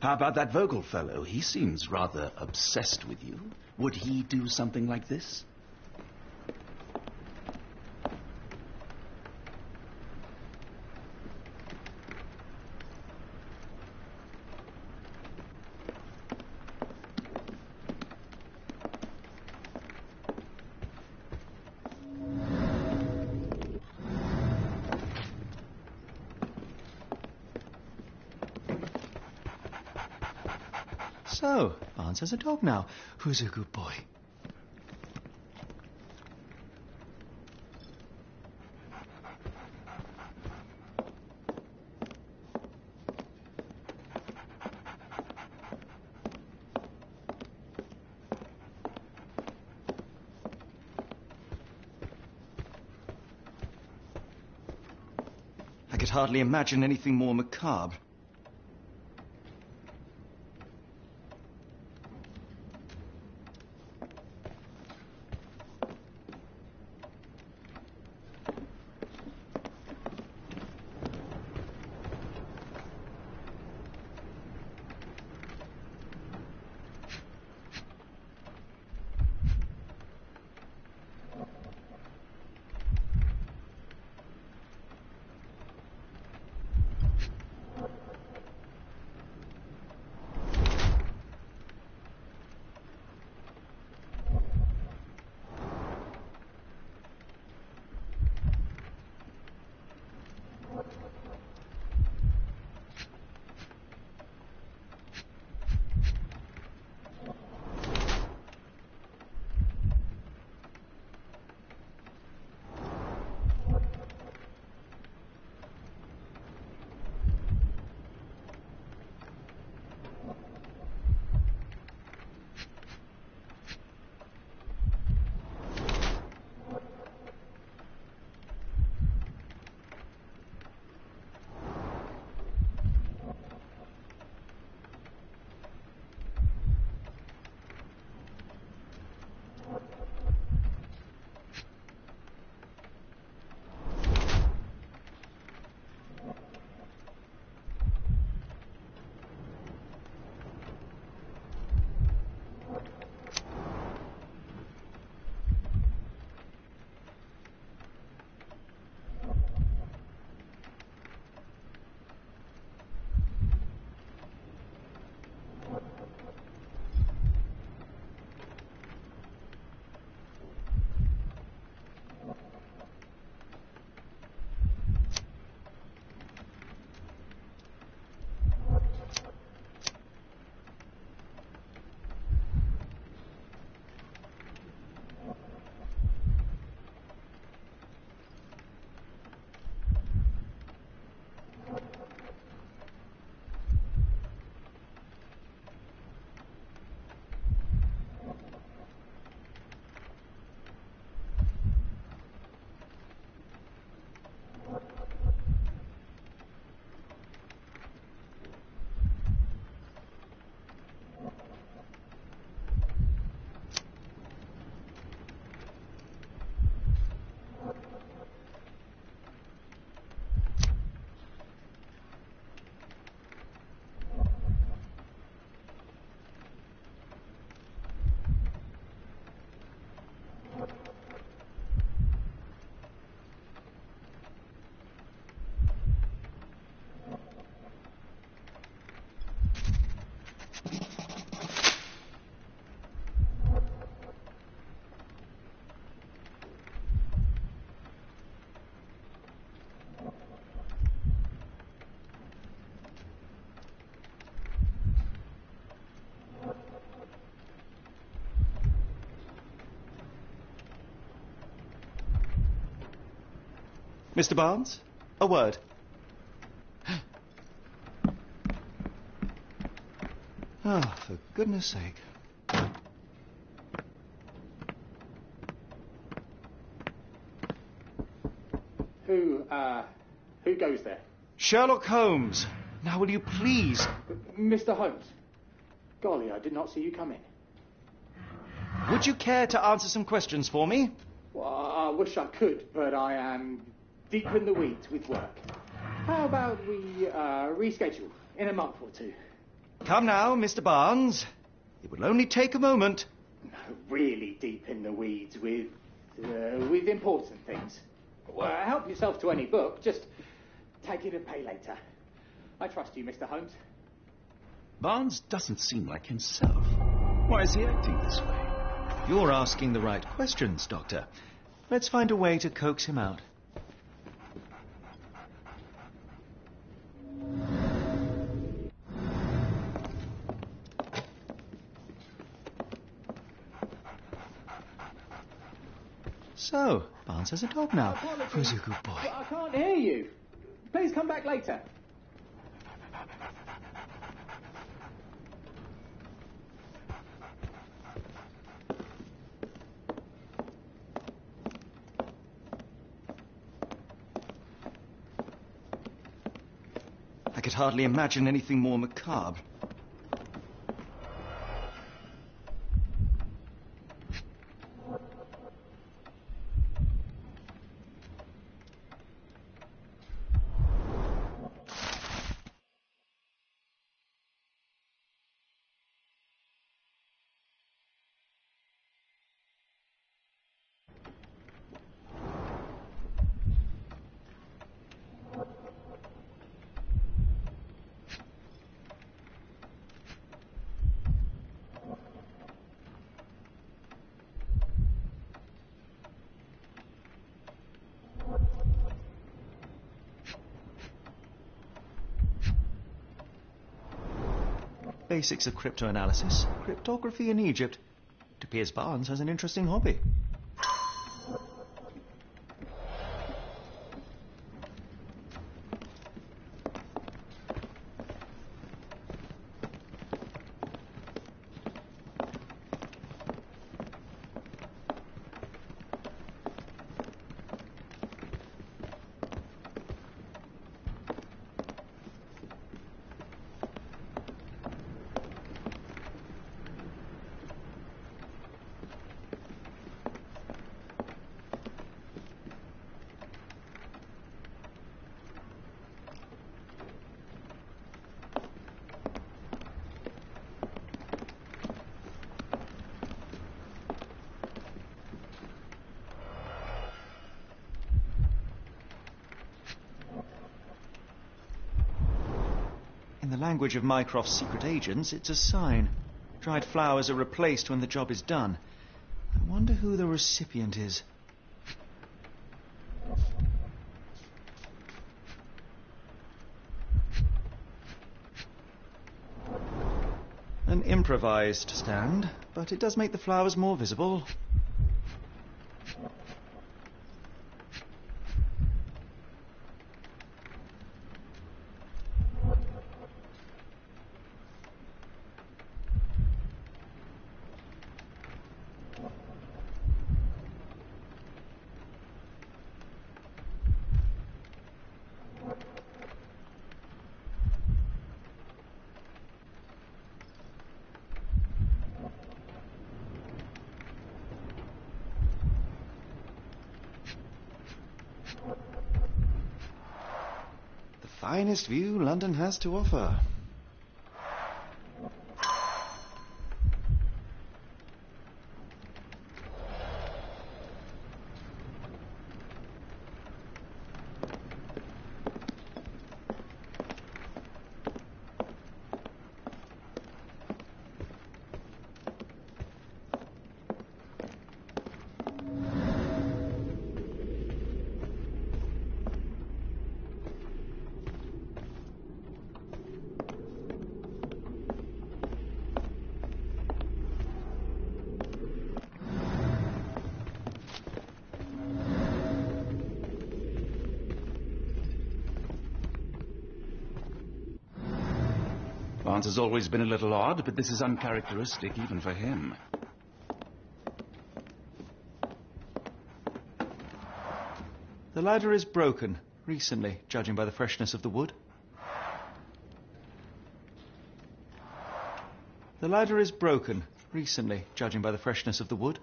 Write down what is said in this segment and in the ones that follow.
How about that Vogel fellow? He seems rather obsessed with you. Would he do something like this? So, Barnes has a dog now. Who's a good boy? I could hardly imagine anything more macabre. Mr. Barnes, a word. Ah, for goodness sake. Who goes there? Sherlock Holmes. Now, will you please... Mr. Holmes. Golly, I did not see you come in. Would you care to answer some questions for me? Well, I wish I could, but I am deep in the weeds with work. How about we reschedule in a month or two? Come now, Mr. Barnes. It will only take a moment. Really deep in the weeds with important things. Well, help yourself to any book. Just take it and pay later. I trust you, Mr. Holmes. Barnes doesn't seem like himself. Why is he acting this way? You're asking the right questions, Doctor. Let's find a way to coax him out. So, Barnes has a dog now. Who's a good boy? I can't hear you. Please come back later. I could hardly imagine anything more macabre. Basics of cryptoanalysis, cryptography in Egypt. It appears Barnes has an interesting hobby. In the language of Mycroft's secret agents, it's a sign. Dried flowers are replaced when the job is done. I wonder who the recipient is. An improvised stand, but it does make the flowers more visible. Finest view London has to offer. Barnes has always been a little odd, but this is uncharacteristic even for him. The ladder is broken, recently, judging by the freshness of the wood. The ladder is broken, recently, judging by the freshness of the wood.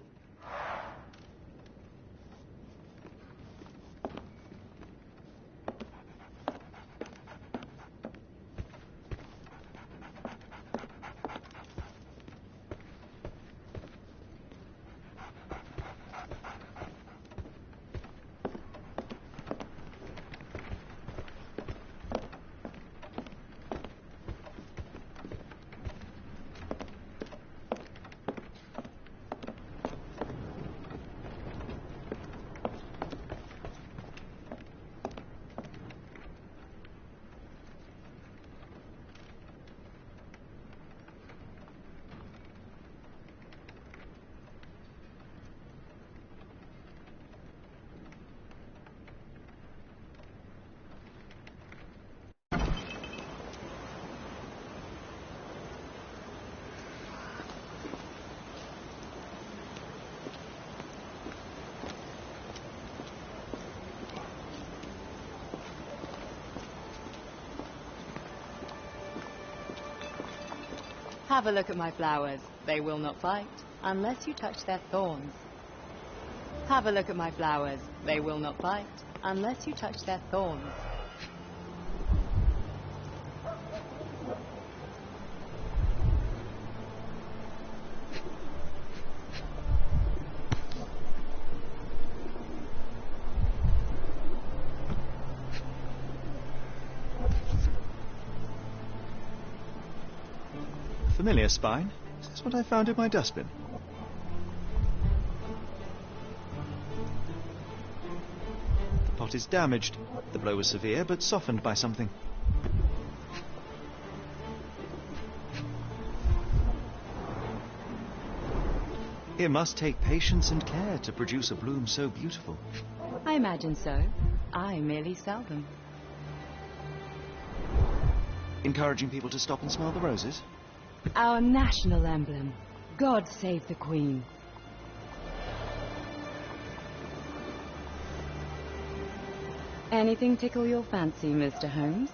Have a look at my flowers. They will not bite unless you touch their thorns. Have a look at my flowers. They will not bite unless you touch their thorns. Familiar spine? Is this what I found in my dustbin? The pot is damaged. The blow was severe, but softened by something. It must take patience and care to produce a bloom so beautiful. I imagine so. I merely sell them. Encouraging people to stop and smell the roses? Our national emblem. God save the Queen. Anything tickle your fancy, Mr. Holmes?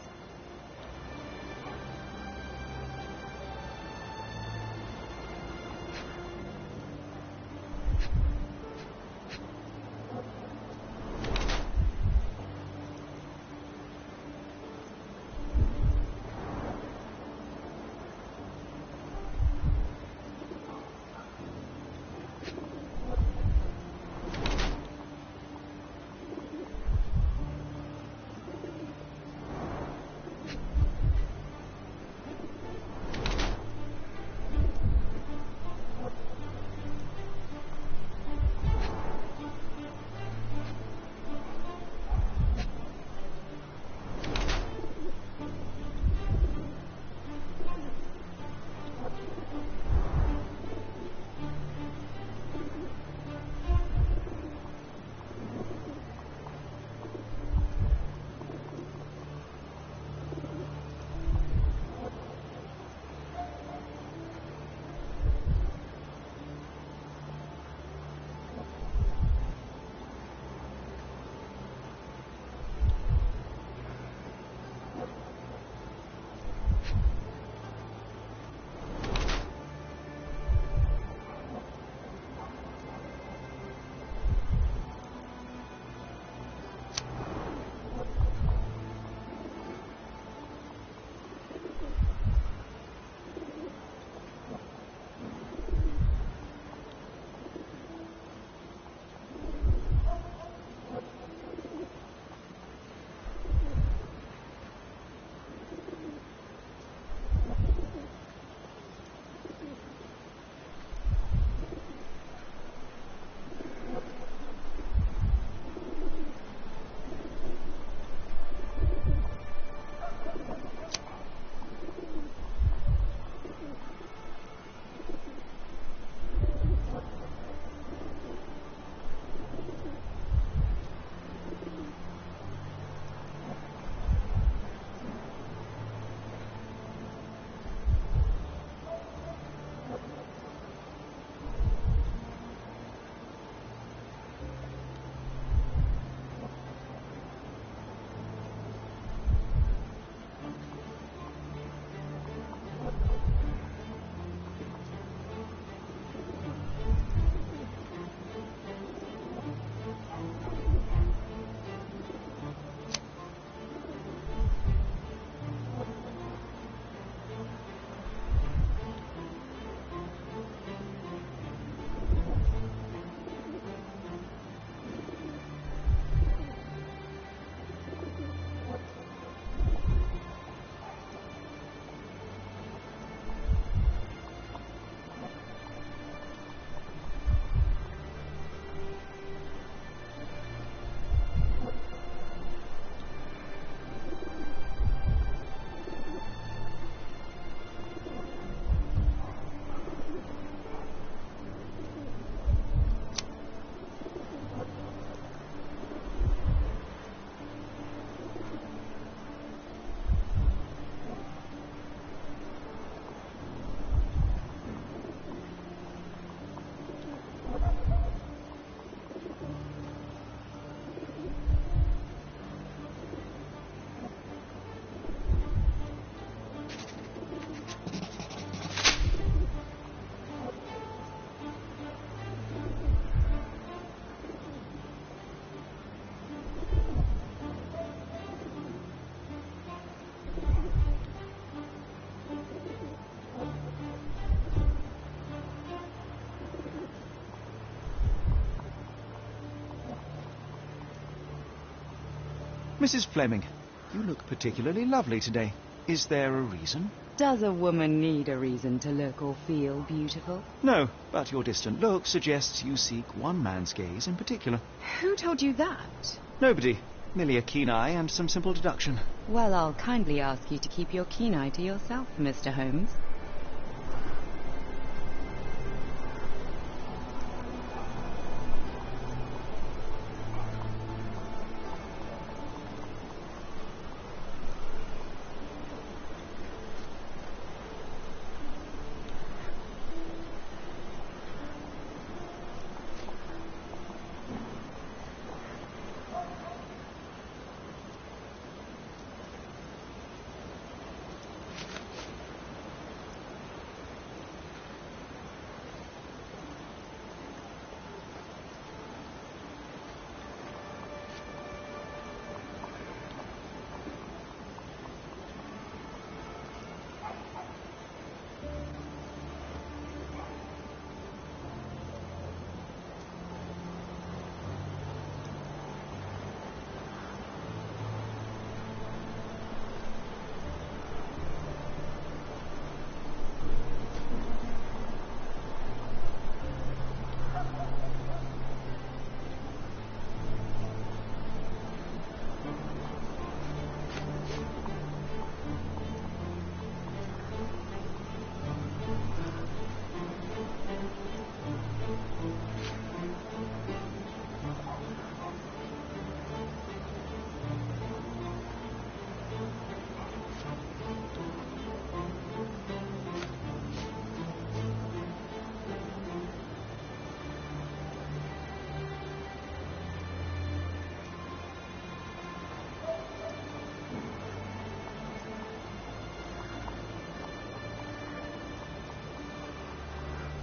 Mrs. Fleming, you look particularly lovely today. Is there a reason? Does a woman need a reason to look or feel beautiful? No, but your distant look suggests you seek one man's gaze in particular. Who told you that? Nobody. Merely a keen eye and some simple deduction. Well, I'll kindly ask you to keep your keen eye to yourself, Mr. Holmes.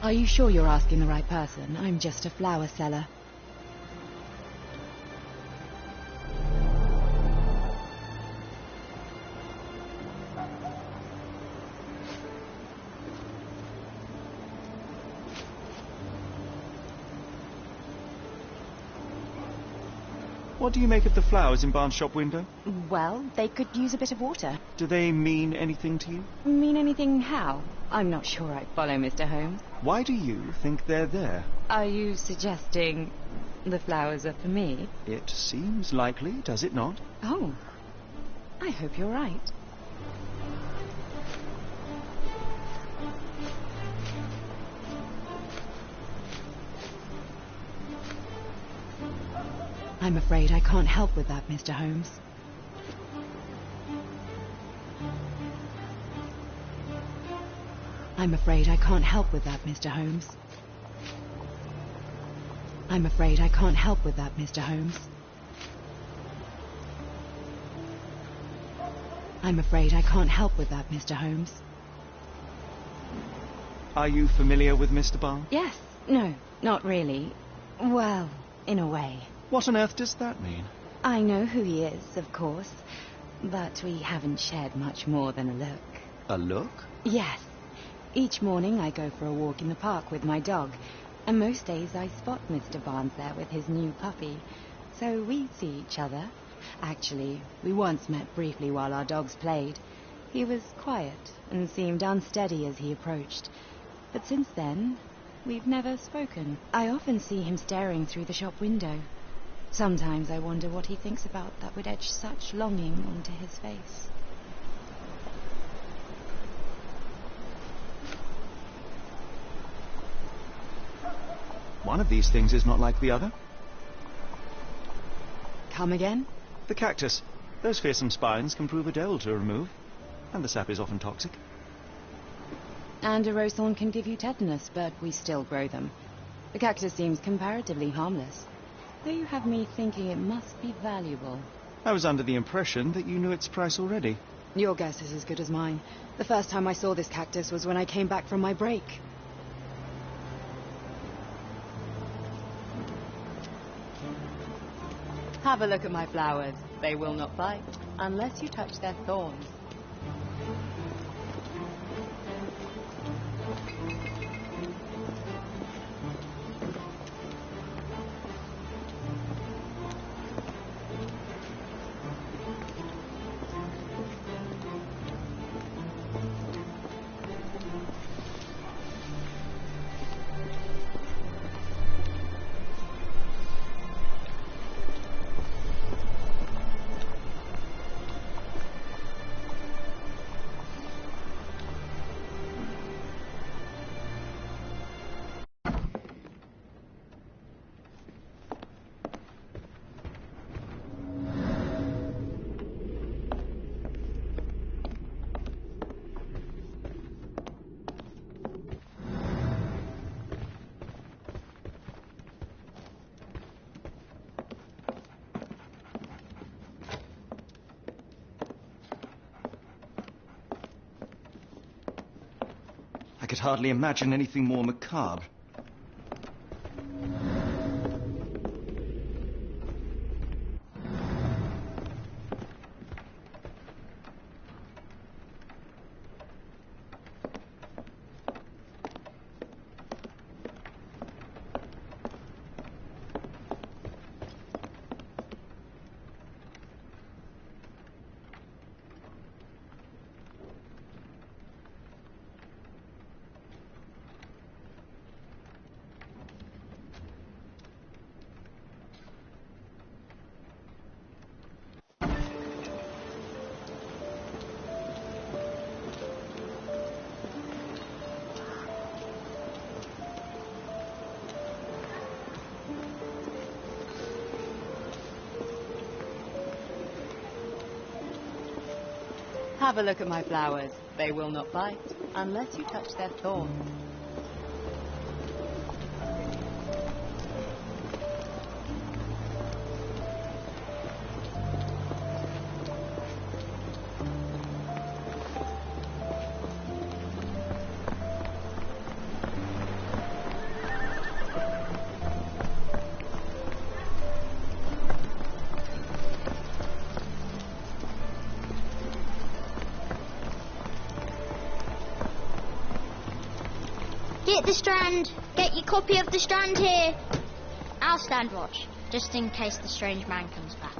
Are you sure you're asking the right person? I'm just a flower seller. What do you make of the flowers in Barnes' shop window? Well, they could use a bit of water. Do they mean anything to you? Mean anything how? I'm not sure I follow, Mr. Holmes. Why do you think they're there? Are you suggesting the flowers are for me? It seems likely, does it not? Oh, I hope you're right. I'm afraid I can't help with that, Mr. Holmes. I'm afraid I can't help with that, Mr. Holmes. I'm afraid I can't help with that, Mr. Holmes. I'm afraid I can't help with that, Mr. Holmes. Are you familiar with Mr. Barnes? Yes. No, not really. Well, in a way. What on earth does that mean? I know who he is, of course, but we haven't shared much more than a look. A look? Yes. Each morning I go for a walk in the park with my dog, and most days I spot Mr. Barnes there with his new puppy, so we see each other. Actually, we once met briefly while our dogs played. He was quiet and seemed unsteady as he approached, but since then, we've never spoken. I often see him staring through the shop window. Sometimes I wonder what he thinks about that would etch such longing onto his face. One of these things is not like the other. Come again? The cactus. Those fearsome spines can prove a devil to remove, and the sap is often toxic. And a rose thorn can give you tetanus, but we still grow them. The cactus seems comparatively harmless, though you have me thinking it must be valuable. I was under the impression that you knew its price already. Your guess is as good as mine. The first time I saw this cactus was when I came back from my break. Have a look at my flowers. They will not bite unless you touch their thorns. could hardly imagine anything more macabre. Have a look at my flowers. They will not bite unless you touch their thorns. Get the Strand. Get your copy of the Strand here. I'll stand watch, just in case the strange man comes back.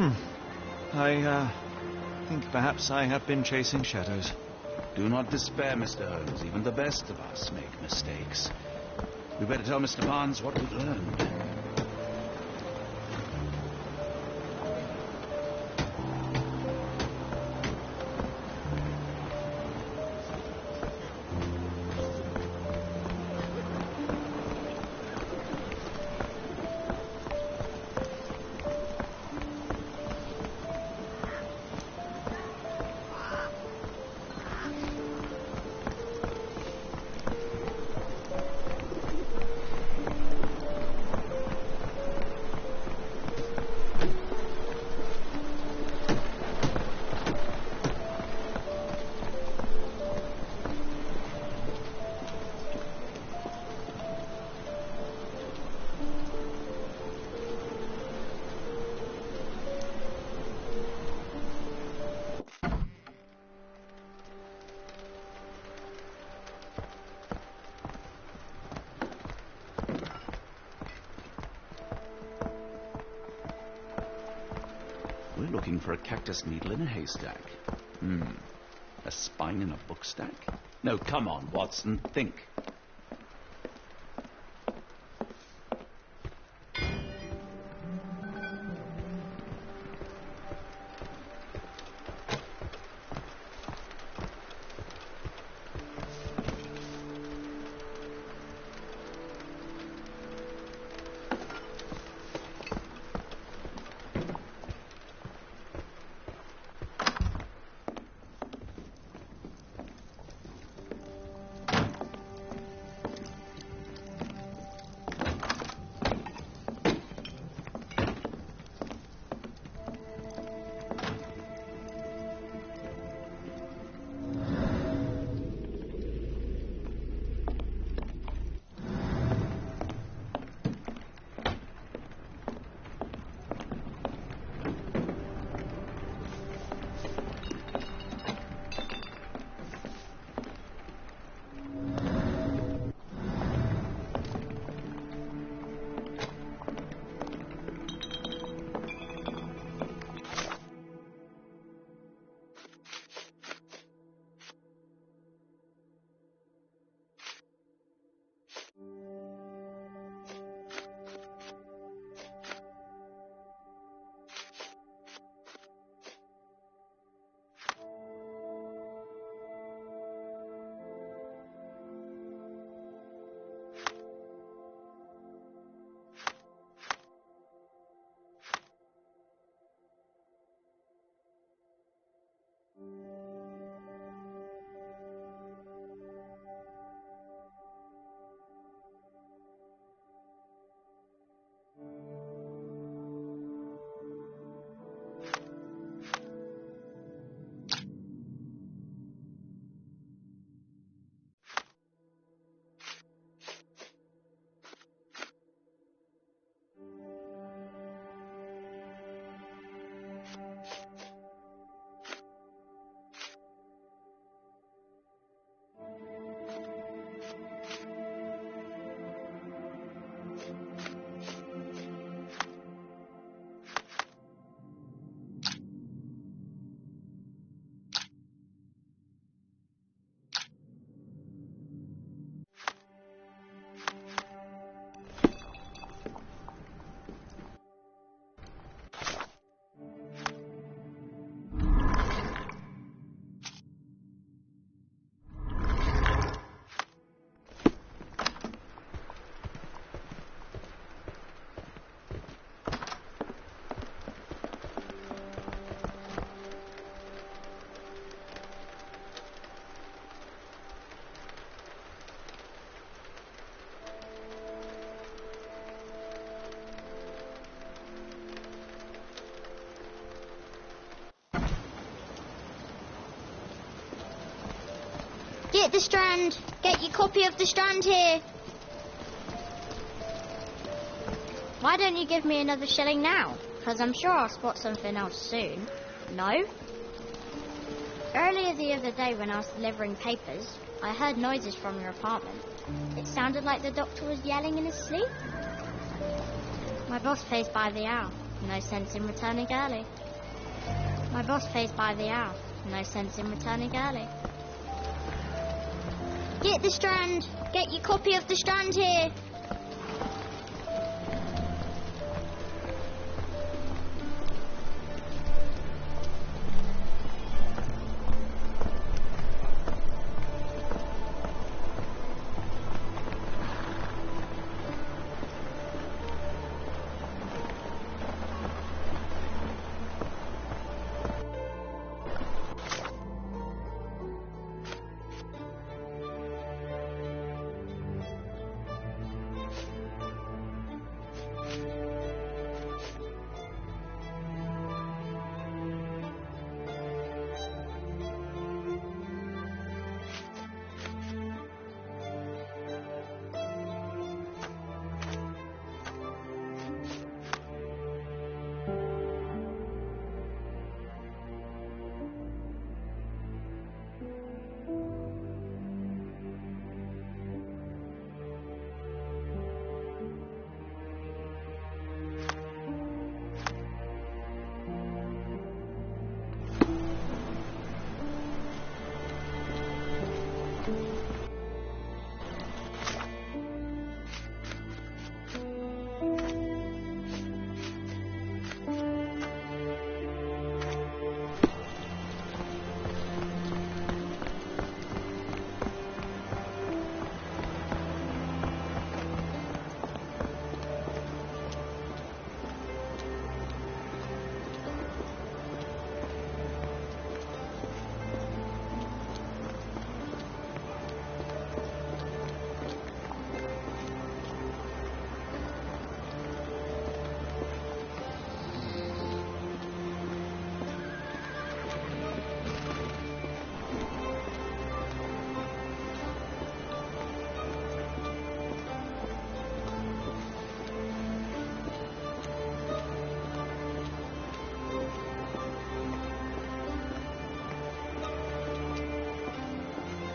I think perhaps I have been chasing shadows. Do not despair, Mr. Holmes. Even the best of us make mistakes. We better tell Mr. Barnes what we've learned. We're looking for a cactus needle in a haystack. A spine in a book stack? No, come on, Watson, think. Get the Strand. Get your copy of the Strand here. Why don't you give me another shilling now? Because I'm sure I'll spot something else soon. No? Earlier the other day when I was delivering papers, I heard noises from your apartment. It sounded like the doctor was yelling in his sleep. My boss plays by the hour. No sense in returning early. My boss pays by the hour. No sense in returning early. Get the Strand! Get your copy of the Strand here!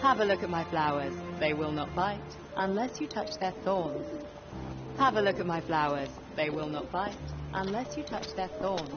Have a look at my flowers. They will not bite unless you touch their thorns. Have a look at my flowers. They will not bite unless you touch their thorns.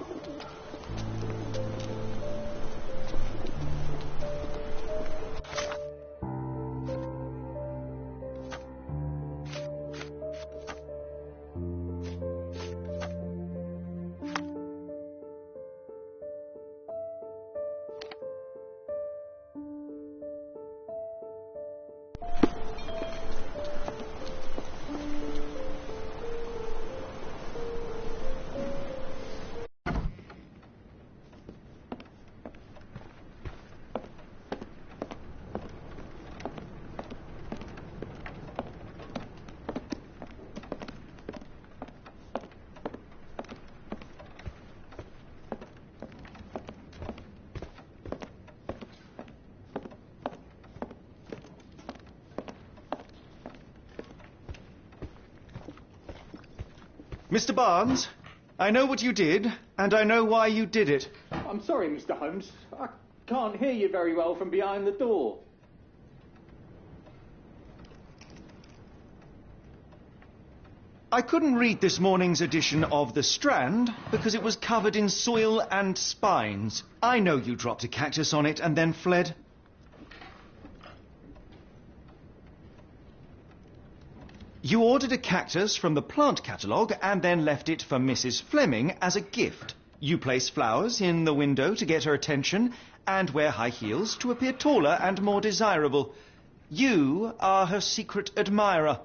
Mr. Barnes, I know what you did, and I know why you did it. I'm sorry, Mr. Holmes. I can't hear you very well from behind the door. I couldn't read this morning's edition of The Strand because it was covered in soil and spines. I know you dropped a cactus on it and then fled. You ordered a cactus from the plant catalogue and then left it for Mrs. Fleming as a gift. You place flowers in the window to get her attention and wear high heels to appear taller and more desirable. You are her secret admirer.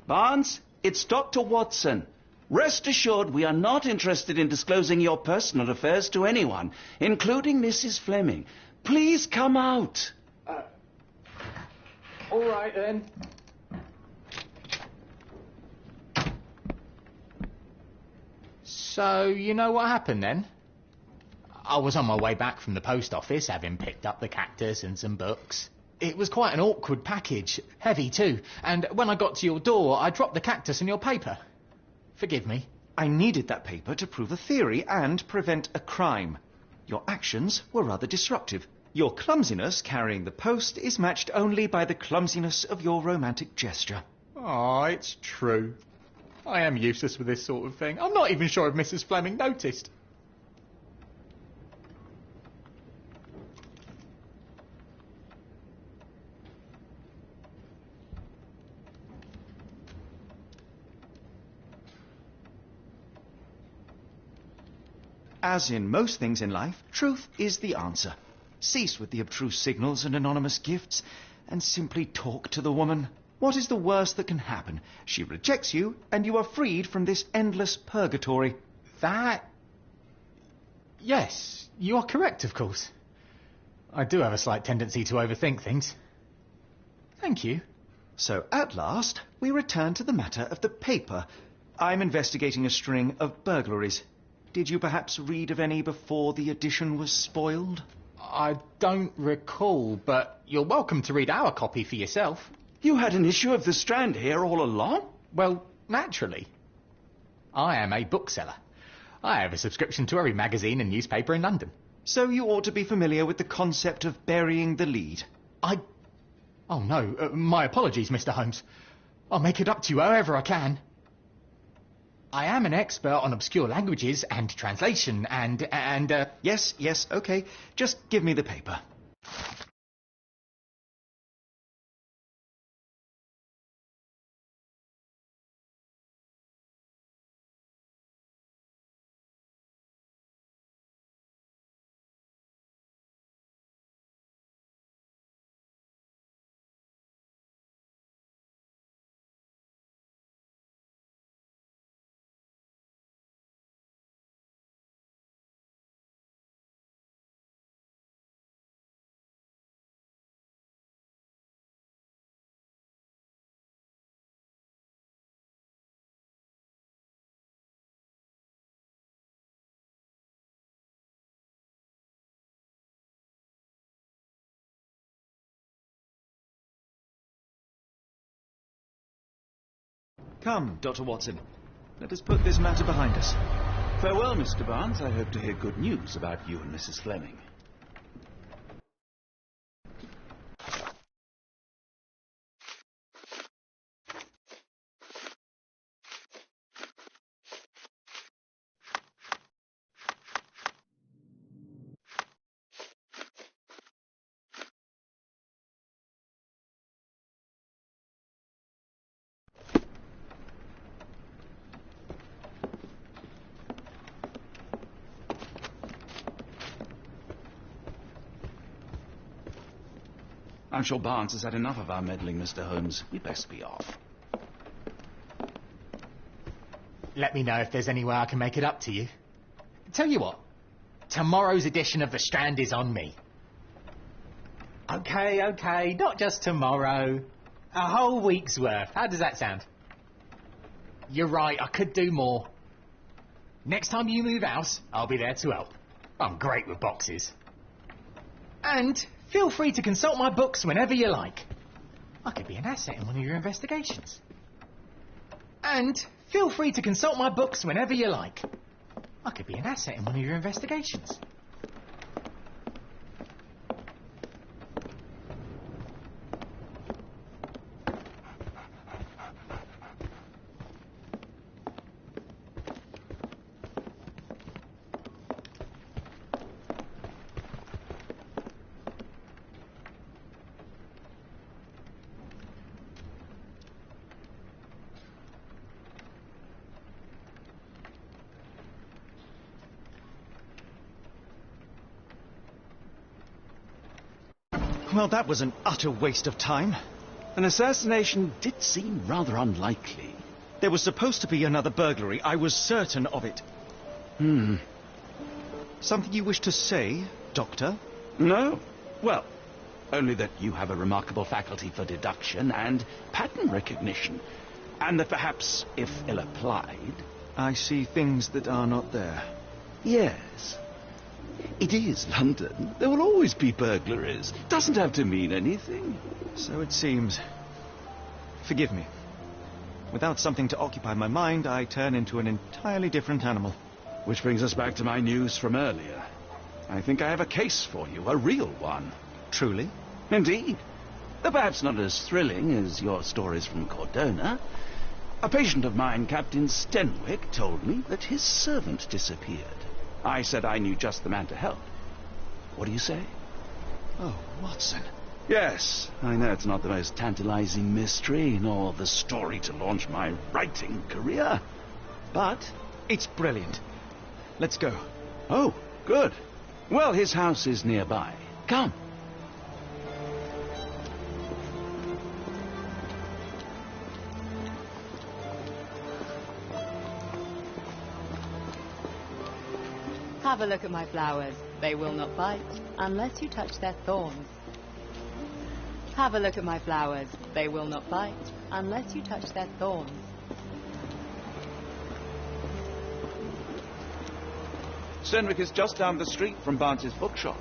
Barnes, it's Dr. Watson. Rest assured we are not interested in disclosing your personal affairs to anyone, including Mrs. Fleming. Please come out. All right, then. So, you know what happened then? I was on my way back from the post office, having picked up the cactus and some books. It was quite an awkward package, heavy too, and when I got to your door, I dropped the cactus and your paper. Forgive me. I needed that paper to prove a theory and prevent a crime. Your actions were rather disruptive. Your clumsiness carrying the post is matched only by the clumsiness of your romantic gesture. Oh, it's true. I am useless with this sort of thing. I'm not even sure if Mrs. Fleming noticed. As in most things in life, truth is the answer. Cease with the abstruse signals and anonymous gifts, and simply talk to the woman. What is the worst that can happen? She rejects you, and you are freed from this endless purgatory. That... Yes, you are correct, of course. I do have a slight tendency to overthink things. Thank you. So, at last, we return to the matter of the paper. I'm investigating a string of burglaries. Did you perhaps read of any before the edition was spoiled? I don't recall, but you're welcome to read our copy for yourself. You had an issue of The Strand here all along? Well, naturally. I am a bookseller. I have a subscription to every magazine and newspaper in London. So you ought to be familiar with the concept of burying the lead. Oh no, my apologies, Mr. Holmes. I'll make it up to you however I can. I am an expert on obscure languages and translation and Yes, okay. Just give me the paper. Come, Dr. Watson. Let us put this matter behind us. Farewell, Mr. Barnes. I hope to hear good news about you and Mrs. Fleming. I'm sure Barnes has had enough of our meddling, Mr. Holmes. We'd best be off. let me know if there's any way I can make it up to you. Tell you what, tomorrow's edition of The Strand is on me. Okay, not just tomorrow. A whole week's worth. How does that sound? You're right, I could do more. Next time you move house, I'll be there to help. I'm great with boxes. And feel free to consult my books whenever you like. I could be an asset in one of your investigations. And feel free to consult my books whenever you like. I could be an asset in one of your investigations. Well, that was an utter waste of time. An assassination did seem rather unlikely. There was supposed to be another burglary. I was certain of it. Something you wish to say, Doctor? No. Well, only that you have a remarkable faculty for deduction and pattern recognition. And that perhaps, if ill-applied... I see things that are not there. Yes. It is London. There will always be burglaries. Doesn't have to mean anything. So it seems. Forgive me. Without something to occupy my mind, I turn into an entirely different animal. Which brings us back to my news from earlier. I think I have a case for you, a real one. Truly? Indeed. Though perhaps not as thrilling as your stories from Cordona. A patient of mine, Captain Stenwick, told me that his servant disappeared. I said I knew just the man to help. What do you say? Oh, Watson. Yes, I know it's not the most tantalizing mystery, nor the story to launch my writing career. But... It's brilliant. Let's go. Oh, good. Well, his house is nearby. Come. Have a look at my flowers. They will not bite unless you touch their thorns. Have a look at my flowers. They will not bite unless you touch their thorns. Stenwick is just down the street from Barnes's bookshop.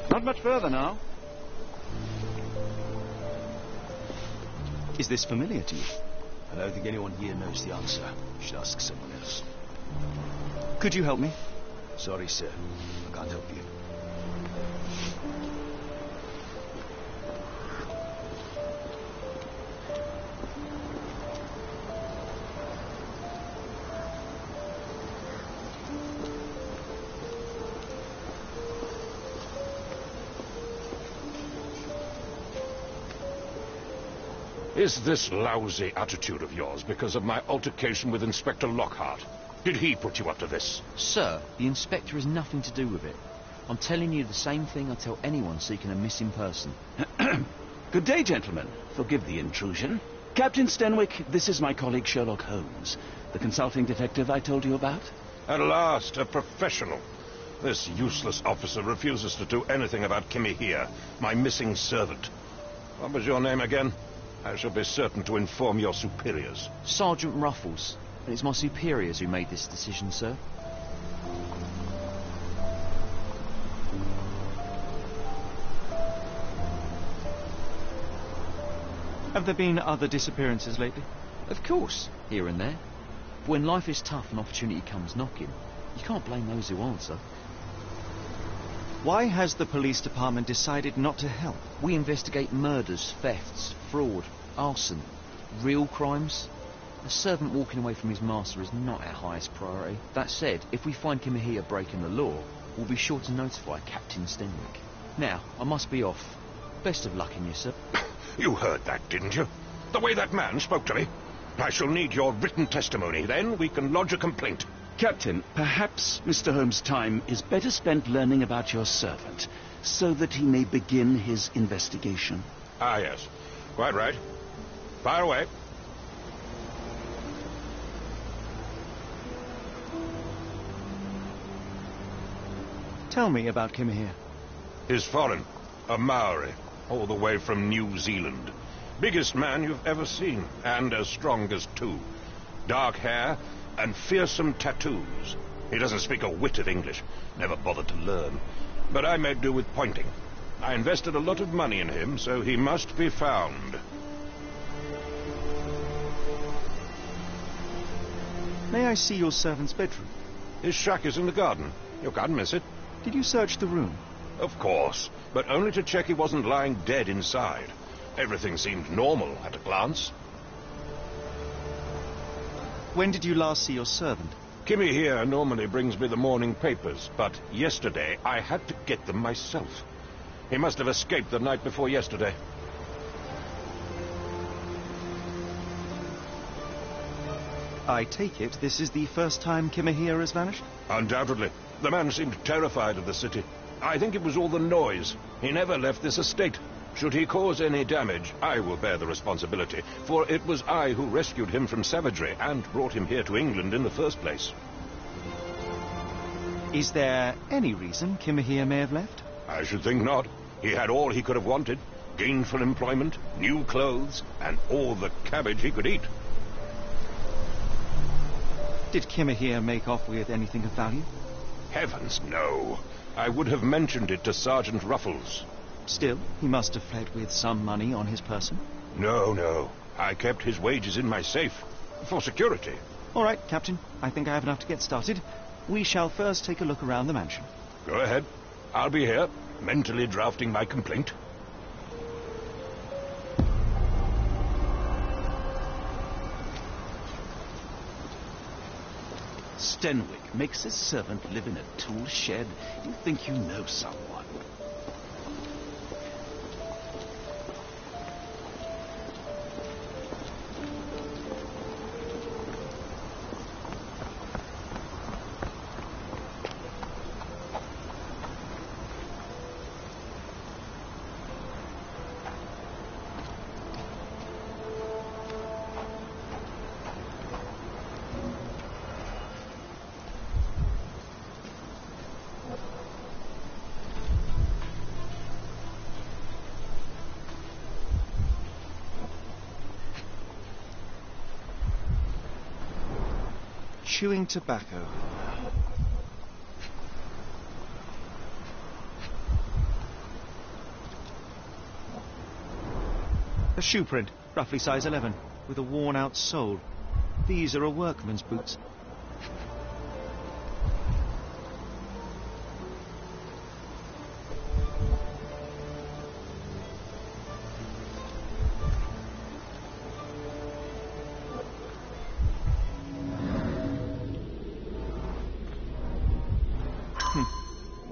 Not much further now. Is this familiar to you? I don't think anyone here knows the answer. You should ask someone else. Could you help me? Sorry, sir. I can't help you. Is this lousy attitude of yours because of my altercation with Inspector Lockhart? Did he put you up to this? Sir, the inspector has nothing to do with it. I'm telling you the same thing I tell anyone seeking a missing person. Good day, gentlemen. Forgive the intrusion. Captain Stenwick, this is my colleague Sherlock Holmes, the consulting detective I told you about. At last, a professional. This useless officer refuses to do anything about Kimmy here, my missing servant. What was your name again? I shall be certain to inform your superiors. Sergeant Ruffles. And it's my superiors who made this decision, sir. Have there been other disappearances lately? Of course, here and there. But when life is tough and opportunity comes knocking, you can't blame those who answer. Why has the police department decided not to help? We investigate murders, thefts, fraud, arson, real crimes. A servant walking away from his master is not our highest priority. That said, if we find Kimahia breaking the law, we'll be sure to notify Captain Stenwick. Now, I must be off. Best of luck in you, sir. You heard that, didn't you? The way that man spoke to me. I shall need your written testimony. Then we can lodge a complaint. Captain, perhaps Mr. Holmes' time is better spent learning about your servant, so that he may begin his investigation. Ah, yes. Quite right. Fire away. Tell me about Kimahia. He's foreign. A Maori. All the way from New Zealand. Biggest man you've ever seen. And as strong as two. Dark hair and fearsome tattoos. He doesn't speak a whit of English. Never bothered to learn. But I made do with pointing. I invested a lot of money in him, so he must be found. May I see your servant's bedroom? His shack is in the garden. You can't miss it. Did you search the room? Of course, but only to check he wasn't lying dead inside. Everything seemed normal at a glance. When did you last see your servant? Kimmy here normally brings me the morning papers, but yesterday I had to get them myself. He must have escaped the night before yesterday. I take it this is the first time Kimahir has vanished? Undoubtedly. The man seemed terrified of the city. I think it was all the noise. He never left this estate. Should he cause any damage, I will bear the responsibility, for it was I who rescued him from savagery and brought him here to England in the first place. Is there any reason Kimahir may have left? I should think not. He had all he could have wanted. Gainful employment, new clothes, and all the cabbage he could eat. Did Kimahir make off with anything of value? Heavens, no. I would have mentioned it to Sergeant Ruffles. Still, he must have fled with some money on his person. No. I kept his wages in my safe. For security. All right, Captain. I think I have enough to get started. We shall first take a look around the mansion. Go ahead. I'll be here, mentally drafting my complaint. Stenwick makes his servant live in a tool shed. You think you know someone. Chewing tobacco. A shoe print, roughly size 11, with a worn-out sole. These are a workman's boots.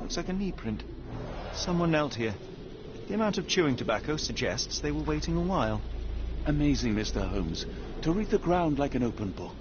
Looks like a knee print. Someone knelt here. The amount of chewing tobacco suggests they were waiting a while. Amazing, Mr. Holmes. To read the ground like an open book.